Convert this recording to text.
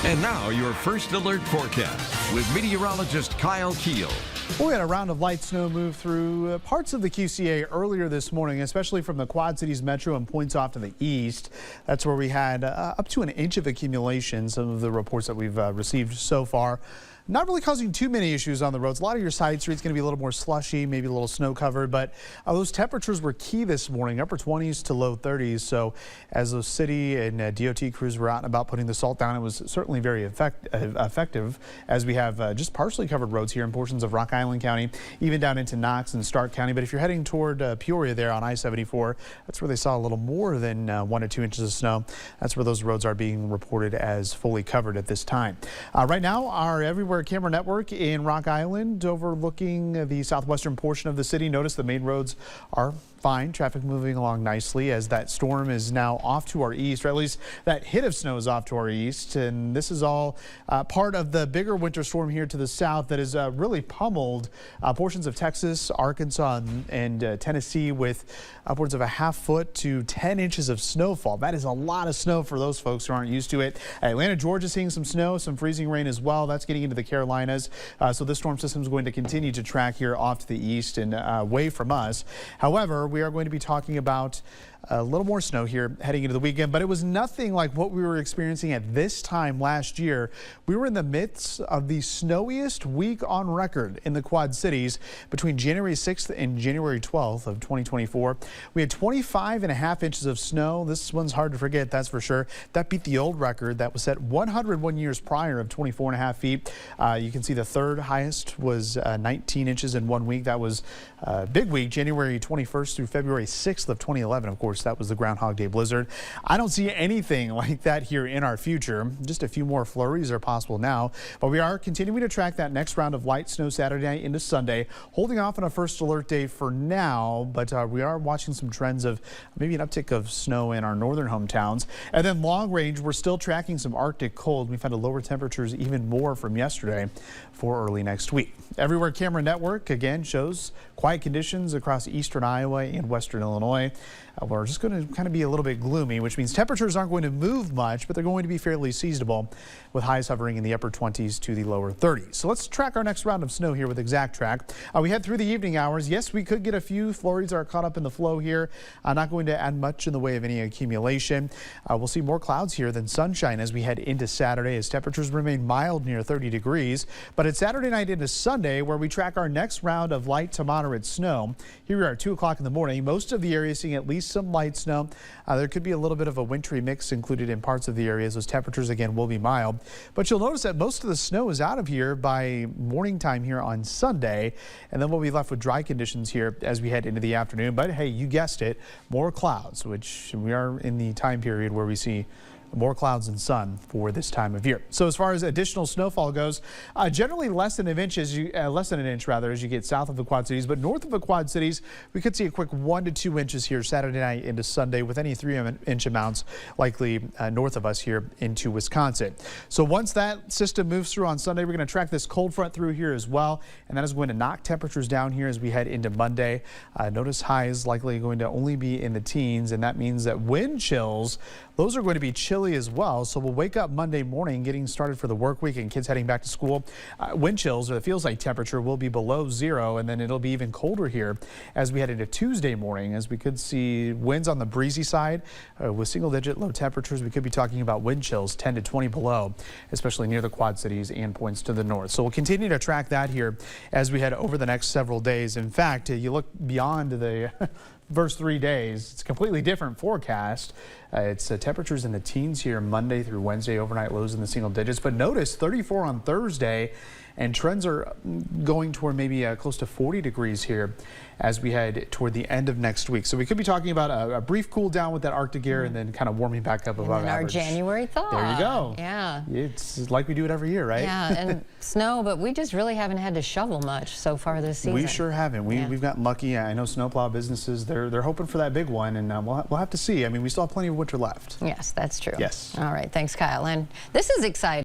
And now your first alert forecast with meteorologist Kyle Keel. We had a round of light snow move through parts of the QCA earlier this morning, especially from the Quad Cities metro and points off to the east. That's where we had up to an inch of accumulation. Some of the reports that we've received so far. Not really causing too many issues on the roads. A lot of your side streets going to be a little more slushy, maybe a little snow covered, but those temperatures were key this morning, upper 20s to low 30s. So as those city and DOT crews were out and about putting the salt down, it was certainly very effective as we have just partially covered roads here in portions of Rock Island County, even down into Knox and Stark County. But if you're heading toward Peoria there on I-74, that's where they saw a little more than 1 to 2 inches of snow. That's where those roads are being reported as fully covered at this time. Right now, our Everywhere Camera Network in Rock Island overlooking the southwestern portion of the city. Notice the main roads are fine. Traffic moving along nicely as that storm is now off to our east, or at least that hit of snow is off to our east. And this is all part of the bigger winter storm here to the south that has really pummeled portions of Texas, Arkansas, and Tennessee with upwards of a ½ foot to 10 inches of snowfall. That is a lot of snow for those folks who aren't used to it. Atlanta, Georgia seeing some snow, some freezing rain as well. That's getting into the Carolinas. So this storm system is going to continue to track here off to the east and away from us. However, we are going to be talking about a little more snow here heading into the weekend, but it was nothing like what we were experiencing at this time last year. We were in the midst of the snowiest week on record in the Quad Cities between January 6th and January 12th of 2024. We had 25.5 inches of snow. This one's hard to forget, that's for sure. That beat the old record that was set 101 years prior of 24.5 feet. You can see the third highest was 19 inches in 1 week. That was a big week, January 21st through February 6th of 2011. Of course, that was the Groundhog Day blizzard. I don't see anything like that here in our future. Just a few more flurries are possible now, but we are continuing to track that next round of light snow Saturday night into Sunday, holding off on a first alert day for now, but we are watching some trends of maybe an uptick of snow in our northern hometowns. And then long range, we're still tracking some Arctic cold. We found lower temperatures even more from yesterday for early next week. Everywhere Camera Network again shows quiet conditions across eastern Iowa and western Illinois. We're just going to kind of be a little bit gloomy, which means temperatures aren't going to move much, but they're going to be fairly seasonable with highs hovering in the upper 20s to the lower 30s. So let's track our next round of snow here with Exact Track. We head through the evening hours. Yes, we could get a few flurries that are caught up in the flow here. Not going to add much in the way of any accumulation. We'll see more clouds here than sunshine as we head into Saturday as temperatures remain mild near 30 degrees. But it's Saturday night into Sunday where we track our next round of light to moderate snow. Here we are at 2 o'clock in the morning. Most of the area seeing at least some light snow. There could be a little bit of a wintry mix included in parts of the areas. Those temperatures again will be mild, but you'll notice that most of the snow is out of here by morning time here on Sunday, and then we'll be left with dry conditions here as we head into the afternoon. But hey, you guessed it, more clouds, which we are in the time period where we see more clouds and sun for this time of year. So as far as additional snowfall goes, generally less than an inch as you get south of the Quad Cities, but north of the Quad Cities, we could see a quick 1 to 2 inches here Saturday night into Sunday, with any 3-inch amounts likely north of us here into Wisconsin. So once that system moves through on Sunday, we're going to track this cold front through here as well, and that is going to knock temperatures down here as we head into Monday. Notice highs likely going to only be in the teens, and that means that wind chills, those are going to be chilly as well. So we'll wake up Monday morning getting started for the work week and kids heading back to school. Wind chills, or the feels like temperature, will be below 0, and then it'll be even colder here as we head into Tuesday morning, as we could see winds on the breezy side with single-digit low temperatures. We could be talking about wind chills 10 to 20 below, especially near the Quad Cities and points to the north. So we'll continue to track that here as we head over the next several days. In fact, you look beyond the first 3 days, it's a completely different forecast. It's temperatures in the teens here Monday through Wednesday, overnight lows in the single digits. But notice 34 on Thursday, and trends are going toward maybe close to 40 degrees here as we head toward the end of next week. So we could be talking about a brief cool down with that Arctic air and then kind of warming back up above average. Our January thaw. There you go. Yeah. It's like we do it every year, right? Yeah, and snow, but we just really haven't had to shovel much so far this season. We sure haven't. We've gotten lucky. I know snowplow businesses, they're hoping for that big one, and we'll have to see. I mean, we still have plenty of winter left. Yes, that's true. Yes. All right, thanks, Kyle. And this is exciting.